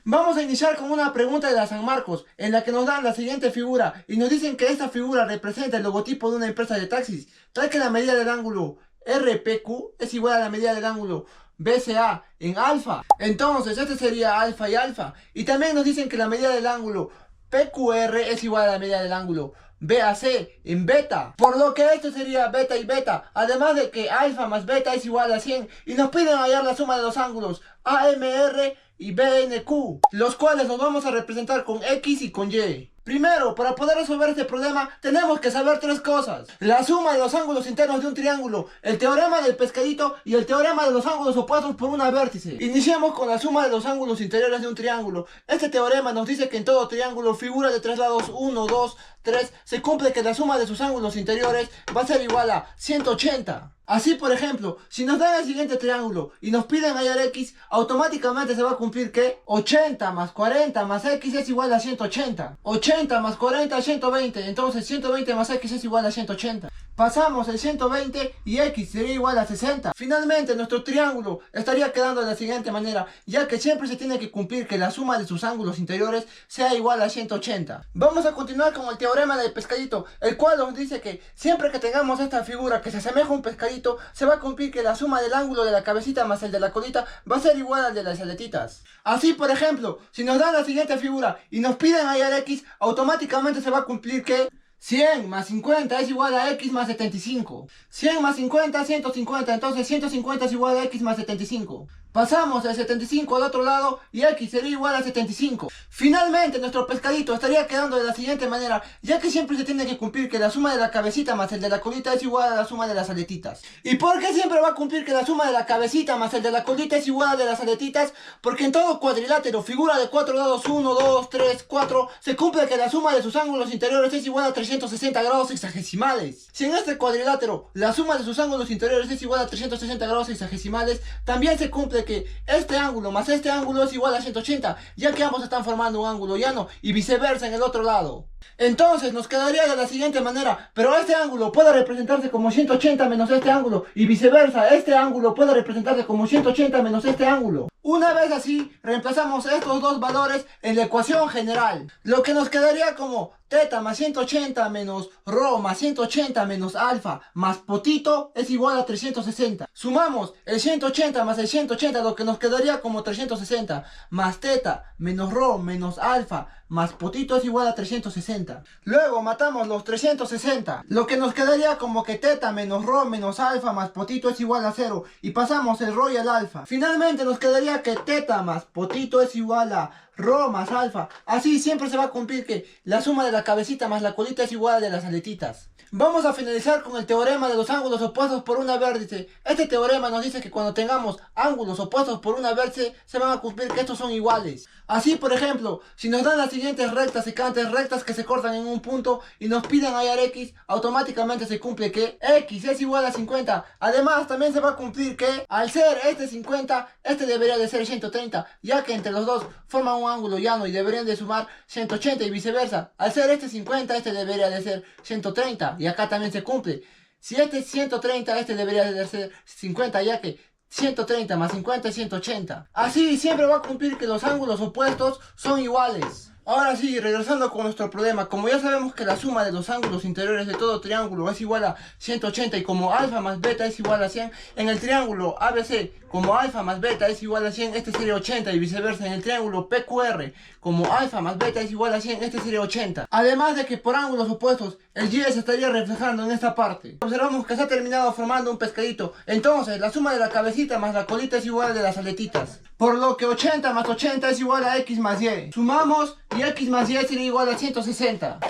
Vamos a iniciar con una pregunta de la San Marcos, en la que nos dan la siguiente figura y nos dicen que esta figura representa el logotipo de una empresa de taxis, tal que la medida del ángulo RPQ es igual a la medida del ángulo BCA en alfa. Entonces este sería alfa y alfa. Y también nos dicen que la medida del ángulo PQR es igual a la medida del ángulo BAC en beta, por lo que esto sería beta y beta, además de que alfa más beta es igual a 100, y nos piden hallar la suma de los ángulos AMR y BNQ, los cuales nos vamos a representar con X y con Y. Primero, para poder resolver este problema, tenemos que saber tres cosas: la suma de los ángulos internos de un triángulo, el teorema del pescadito y el teorema de los ángulos opuestos por una vértice. Iniciemos con la suma de los ángulos interiores de un triángulo. Este teorema nos dice que en todo triángulo figura de tres lados 1, 2, 3, se cumple que la suma de sus ángulos interiores va a ser igual a 180. Así, por ejemplo, si nos dan el siguiente triángulo y nos piden hallar X, automáticamente se va a cumplir que 80 más 40 más X es igual a 180. 80 más 40 es 120, entonces 120 más X es igual a 180. Pasamos el 120 y X sería igual a 60. Finalmente, nuestro triángulo estaría quedando de la siguiente manera, ya que siempre se tiene que cumplir que la suma de sus ángulos interiores sea igual a 180. Vamos a continuar con el teorema del pescadito, el cual nos dice que siempre que tengamos esta figura que se asemeja a un pescadito, se va a cumplir que la suma del ángulo de la cabecita más el de la colita va a ser igual al de las aletitas. Así, por ejemplo, si nos dan la siguiente figura y nos piden hallar X, automáticamente se va a cumplir que 100 más 50 es igual a X más 75. 100 más 50, 150. Entonces 150 es igual a X más 75. Pasamos el 75 al otro lado y X sería igual a 75. Finalmente, nuestro pescadito estaría quedando de la siguiente manera, ya que siempre se tiene que cumplir que la suma de la cabecita más el de la colita es igual a la suma de las aletitas. ¿Y por qué siempre va a cumplir que la suma de la cabecita más el de la colita es igual a de las aletitas? Porque en todo cuadrilátero, figura de cuatro lados 1, 2, 3, 4, se cumple que la suma de sus ángulos interiores es igual a 360 grados sexagesimales. Si en este cuadrilátero la suma de sus ángulos interiores es igual a 360 grados sexagesimales, también se cumple que este ángulo más este ángulo es igual a 180, ya que ambos están formando un ángulo llano, y viceversa en el otro lado. Entonces nos quedaría de la siguiente manera: pero este ángulo puede representarse como 180 menos este ángulo, y viceversa, este ángulo puede representarse como 180 menos este ángulo. Una vez así, reemplazamos estos dos valores en la ecuación general, lo que nos quedaría como teta más 180 menos rho más 180 menos alfa más potito es igual a 360. Sumamos el 180 más el 180, lo que nos quedaría como 360, más teta menos rho menos alfa más potito es igual a 360. Luego matamos los 360, lo que nos quedaría como que teta menos rho menos alfa más potito es igual a 0, y pasamos el rho y el alfa. Finalmente nos quedaría que teta más potito es igual a rho más alfa. Así siempre se va a cumplir que la suma de la cabecita más la colita es igual a de las aletitas. Vamos a finalizar con el teorema de los ángulos opuestos por una vértice. Este teorema nos dice que cuando tengamos ángulos opuestos por una vértice, se van a cumplir que estos son iguales. Así, por ejemplo, si nos dan las siguientes rectas secantes, rectas que se cortan en un punto, y nos piden hallar X, automáticamente se cumple que X es igual a 50. Además, también se va a cumplir que al ser este 50, este debería de ser 130, ya que entre los dos forman un ángulo llano y deberían de sumar 180, y viceversa. Al ser este 50, este debería de ser 130, y acá también se cumple. Si este es 130, este debería de ser 50, ya que 130 más 50 es 180. Así siempre va a cumplir que los ángulos opuestos son iguales. Ahora sí, regresando con nuestro problema, como ya sabemos que la suma de los ángulos interiores de todo triángulo es igual a 180, y como alfa más beta es igual a 100, en el triángulo ABC, como alfa más beta es igual a 100, este sería 80, y viceversa en el triángulo PQR, como alfa más beta es igual a 100, este sería 80. Además de que por ángulos opuestos, el Y se estaría reflejando en esta parte. Observamos que se ha terminado formando un pescadito, entonces la suma de la cabecita más la colita es igual a de las aletitas. Por lo que 80 más 80 es igual a X más Y. Sumamos y X más Y sería igual a 160.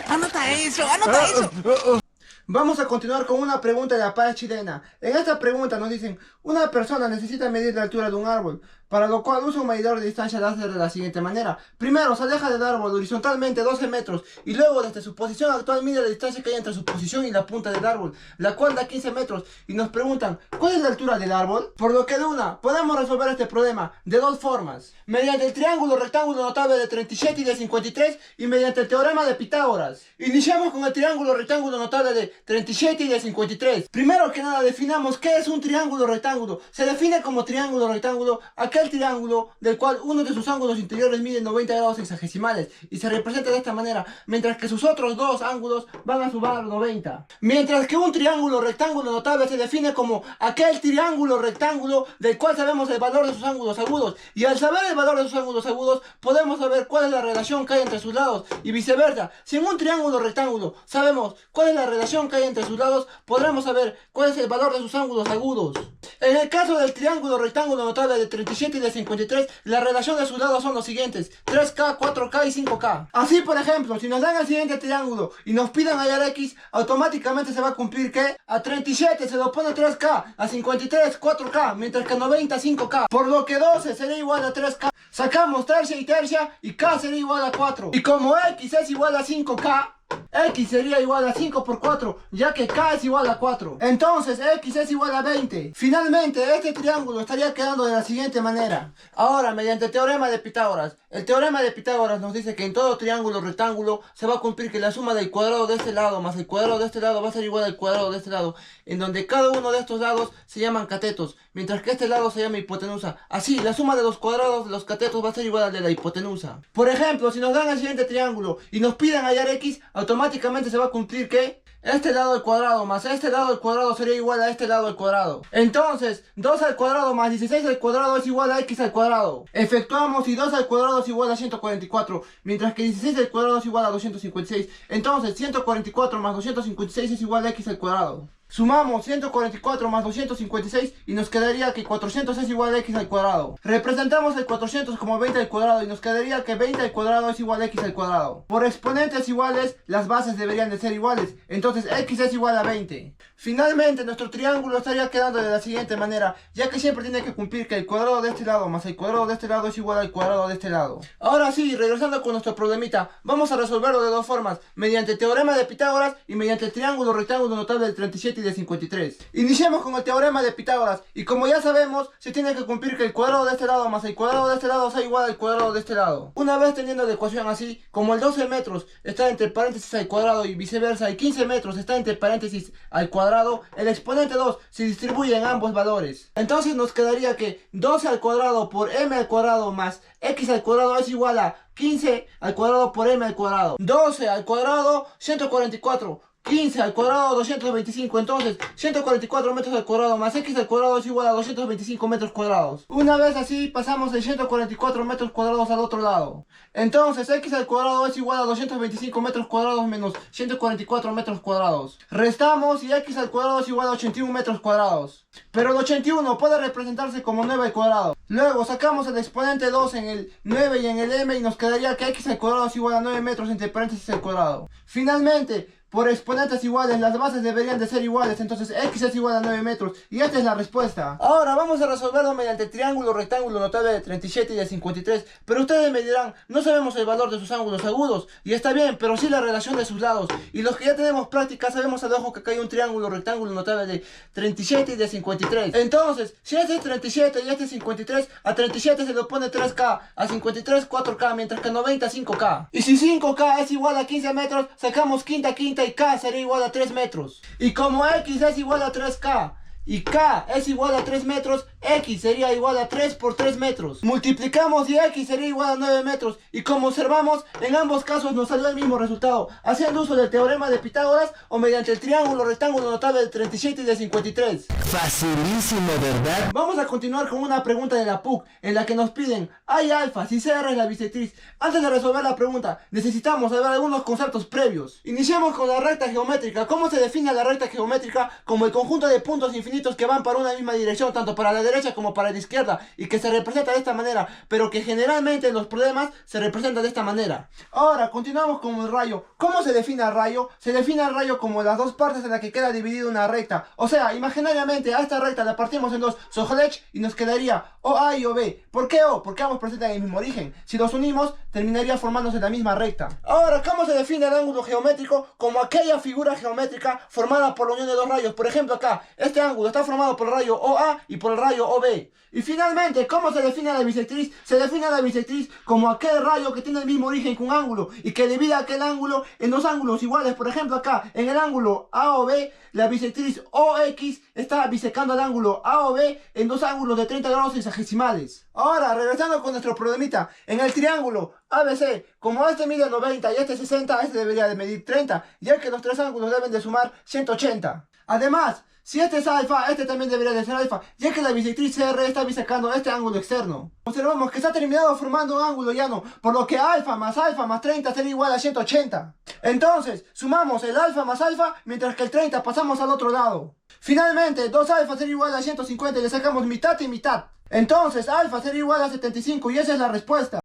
Anota eso, anota eso. Vamos a continuar con una pregunta de la paz chilena. En esta pregunta nos dicen: una persona necesita medir la altura de un árbol, para lo cual usa un medidor de distancia láser de la siguiente manera. Primero se aleja del árbol horizontalmente 12 metros, y luego desde su posición actual mide la distancia que hay entre su posición y la punta del árbol, la cual da 15 metros, y nos preguntan: ¿cuál es la altura del árbol? Por lo que de una, podemos resolver este problema de dos formas: mediante el triángulo rectángulo notable de 37 y de 53, y mediante el teorema de Pitágoras. Iniciamos con el triángulo rectángulo notable de 37 y de 53. Primero que nada definamos qué es un triángulo rectángulo. Se define como triángulo rectángulo aquel aquel triángulo del cual uno de sus ángulos interiores mide 90 grados hexagesimales y se representa de esta manera, mientras que sus otros dos ángulos van a sumar 90. Mientras que un triángulo rectángulo notable se define como aquel triángulo rectángulo del cual sabemos el valor de sus ángulos agudos, y al saber el valor de sus ángulos agudos podemos saber cuál es la relación que hay entre sus lados, y viceversa. Si en un triángulo rectángulo sabemos cuál es la relación que hay entre sus lados, podremos saber cuál es el valor de sus ángulos agudos. En el caso del triángulo rectángulo notable de 37 y de 53, la relación de sus lados son los siguientes: 3K, 4K y 5K. Así, por ejemplo, si nos dan el siguiente triángulo y nos piden hallar X, automáticamente se va a cumplir que a 37 se lo pone 3K, a 53 4K, mientras que a 90 5K, por lo que 12 sería igual a 3K. Sacamos tercia y tercia y K sería igual a 4. Y como X es igual a 5K, X sería igual a 5 por 4, ya que K es igual a 4. Entonces X es igual a 20. Finalmente, este triángulo estaría quedando de la siguiente manera. Ahora, mediante el teorema de Pitágoras. El teorema de Pitágoras nos dice que en todo triángulo rectángulo se va a cumplir que la suma del cuadrado de este lado más el cuadrado de este lado va a ser igual al cuadrado de este lado, en donde cada uno de estos lados se llaman catetos, mientras que este lado se llama hipotenusa. Así, la suma de los cuadrados de los catetos va a ser igual al de la hipotenusa. Por ejemplo, si nos dan el siguiente triángulo y nos piden hallar X, automáticamente se va a cumplir que este lado al cuadrado más este lado al cuadrado sería igual a este lado al cuadrado. Entonces, 2 al cuadrado más 16 al cuadrado es igual a X al cuadrado. Efectuamos y 2 al cuadrado es igual a 144, mientras que 16 al cuadrado es igual a 256. Entonces, 144 más 256 es igual a X al cuadrado. Sumamos 144 más 256 y nos quedaría que 400 es igual a X al cuadrado. Representamos el 400 como 20 al cuadrado y nos quedaría que 20 al cuadrado es igual a X al cuadrado. Por exponentes iguales, las bases deberían de ser iguales, entonces X es igual a 20. Finalmente, nuestro triángulo estaría quedando de la siguiente manera, ya que siempre tiene que cumplir que el cuadrado de este lado más el cuadrado de este lado es igual al cuadrado de este lado. Ahora sí, regresando con nuestro problemita, vamos a resolverlo de dos formas, mediante el teorema de Pitágoras y mediante el triángulo rectángulo notable del 37 y de 53. Iniciemos con el teorema de Pitágoras, y como ya sabemos, se tiene que cumplir que el cuadrado de este lado más el cuadrado de este lado sea igual al cuadrado de este lado. Una vez teniendo la ecuación así, como el 12 metros está entre paréntesis al cuadrado y viceversa, y 15 metros está entre paréntesis al cuadrado, el exponente 2 se distribuye en ambos valores. Entonces nos quedaría que 12 al cuadrado por m al cuadrado más x al cuadrado es igual a 15 al cuadrado por m al cuadrado. 12 al cuadrado, 144. 15 al cuadrado, 225, entonces 144 metros al cuadrado más x al cuadrado es igual a 225 metros cuadrados. Una vez así, pasamos de 144 metros cuadrados al otro lado. Entonces x al cuadrado es igual a 225 metros cuadrados menos 144 metros cuadrados. Restamos y x al cuadrado es igual a 81 metros cuadrados. Pero el 81 puede representarse como 9 al cuadrado. Luego sacamos el exponente 2 en el 9 y en el m y nos quedaría que x al cuadrado es igual a 9 metros entre paréntesis al cuadrado. Finalmente, por exponentes iguales, las bases deberían de ser iguales, entonces x es igual a 9 metros, y esta es la respuesta. Ahora vamos a resolverlo mediante el triángulo rectángulo notable de 37 y de 53, pero ustedes me dirán, no sabemos el valor de sus ángulos agudos, y está bien, pero sí la relación de sus lados, y los que ya tenemos práctica sabemos al ojo que acá hay un triángulo rectángulo notable de 37 y de 53. Entonces, si este es 37 y este es 53, a 37 se le pone 3K, a 53 4K, mientras que a 90 5K. Y si 5K es igual a 15 metros, sacamos quinta y K sería igual a 3 metros. Y como X es igual a 3K y K es igual a 3 metros, X sería igual a 3 por 3 metros. Multiplicamos y X sería igual a 9 metros. Y como observamos, en ambos casos nos salió el mismo resultado, haciendo uso del teorema de Pitágoras o mediante el triángulo rectángulo notable del 37 y de 53. Facilísimo, ¿verdad? Vamos a continuar con una pregunta de la PUC, en la que nos piden, hay alfa si CR es la bisectriz. Antes de resolver la pregunta, necesitamos saber algunos conceptos previos. Iniciamos con la recta geométrica. ¿Cómo se define la recta geométrica? Como el conjunto de puntos infinitos que van para una misma dirección, tanto para la derecha como para la izquierda, y que se representa de esta manera, pero que generalmente en los problemas se representa de esta manera. Ahora, continuamos con el rayo. ¿Cómo se define el rayo? Se define el rayo como las dos partes en las que queda dividida una recta. O sea, imaginariamente a esta recta la partimos en dos, Sojalech, y nos quedaría o A y o B. ¿Por qué O? Porque ambos presentan el mismo origen. Si los unimos, terminaría formándose la misma recta. Ahora, ¿cómo se define el ángulo geométrico? Como aquella figura geométrica formada por la unión de dos rayos. Por ejemplo, acá, este ángulo está formado por el rayo OA y por el rayo rayo OB. Y finalmente, ¿cómo se define a la bisectriz? Se define a la bisectriz como aquel rayo que tiene el mismo origen que un ángulo y que divide aquel ángulo en dos ángulos iguales. Por ejemplo, acá, en el ángulo AOB, la bisectriz OX está bisecando el ángulo AOB en dos ángulos de 30 grados sexagesimales. Ahora, regresando con nuestro problemita, en el triángulo ABC, como este mide 90 y este 60, este debería de medir 30, ya que los tres ángulos deben de sumar 180. Además, si este es alfa, este también debería de ser alfa, ya que la bisectriz CR está bisecando este ángulo externo. Observamos que está terminado formando un ángulo llano, por lo que alfa más 30 será igual a 180. Entonces, sumamos el alfa más alfa, mientras que el 30 pasamos al otro lado. Finalmente, 2 alfa será igual a 150 y le sacamos mitad y mitad. Entonces, alfa será igual a 75 y esa es la respuesta.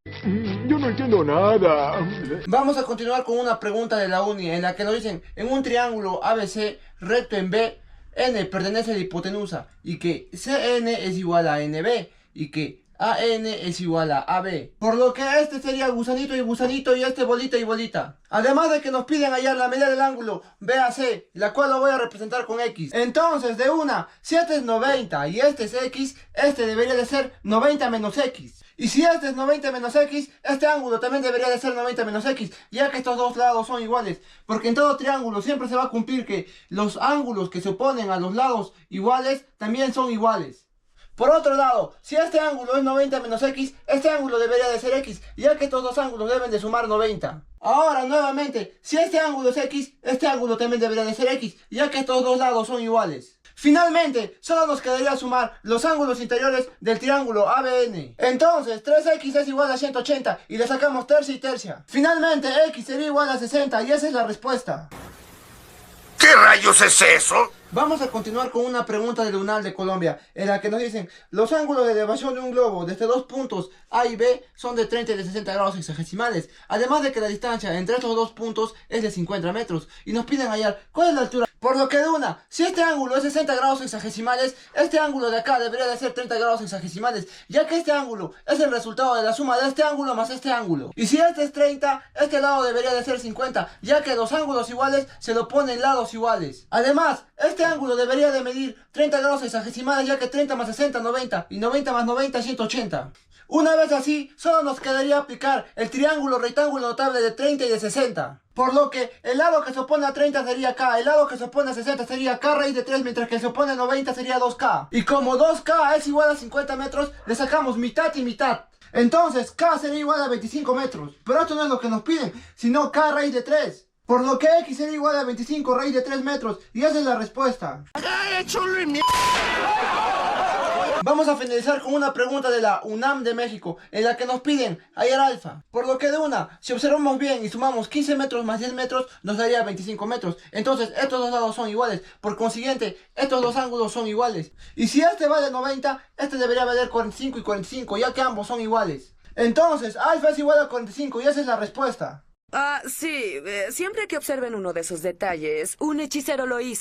Yo no entiendo nada. Vamos a continuar con una pregunta de la uni, en la que nos dicen, en un triángulo ABC recto en B, N pertenece a la hipotenusa y que CN es igual a NB y que AN es igual a AB. Por lo que este sería gusanito y este bolita y bolita. Además de que nos piden hallar la medida del ángulo BAC, la cual lo voy a representar con X. Entonces, de una, si este es 90 y este es X, este debería de ser 90 menos X. Y si este es 90 menos X, este ángulo también debería de ser 90 menos X, ya que estos dos lados son iguales. Porque en todo triángulo siempre se va a cumplir que los ángulos que se oponen a los lados iguales también son iguales. Por otro lado, si este ángulo es 90 menos X, este ángulo debería de ser X, ya que estos dos ángulos deben de sumar 90. Ahora, nuevamente, si este ángulo es X, este ángulo también debería de ser X, ya que estos dos lados son iguales. Finalmente, solo nos quedaría sumar los ángulos interiores del triángulo ABN. Entonces, 3x es igual a 180 y le sacamos tercia y tercia. Finalmente, x sería igual a 60 y esa es la respuesta. ¿Qué rayos es eso? Vamos a continuar con una pregunta del UNAL de Colombia, en la que nos dicen, los ángulos de elevación de un globo desde dos puntos A y B son de 30 y de 60 grados sexagesimales, además de que la distancia entre estos dos puntos es de 50 metros, y nos piden hallar cuál es la altura. Por lo que de una, si este ángulo es 60 grados sexagesimales, este ángulo de acá debería de ser 30 grados sexagesimales, ya que este ángulo es el resultado de la suma de este ángulo más este ángulo. Y si este es 30, este lado debería de ser 50, ya que los ángulos iguales se lo ponen lados iguales. Además, este ángulo debería de medir 30 grados sexagesimales, ya que 30 más 60, 90, y 90 más 90, 180. Una vez así, solo nos quedaría aplicar el triángulo rectángulo notable de 30 y de 60. Por lo que el lado que se opone a 30 sería K, el lado que se opone a 60 sería K raíz de 3, mientras que el que se opone a 90 sería 2K. Y como 2K es igual a 50 metros, le sacamos mitad y mitad. Entonces, K sería igual a 25 metros. Pero esto no es lo que nos piden, sino K raíz de 3. Por lo que X sería igual a 25 raíz de 3 metros. Y esa es la respuesta. Vamos a finalizar con una pregunta de la UNAM de México, en la que nos piden hallar alfa. Por lo que de una, si observamos bien y sumamos 15 metros más 10 metros, nos daría 25 metros. Entonces, estos dos lados son iguales. Por consiguiente, estos dos ángulos son iguales. Y si este vale 90, este debería valer 45 y 45, ya que ambos son iguales. Entonces, alfa es igual a 45 y esa es la respuesta. Sí, siempre que observen uno de esos detalles, un hechicero lo hizo.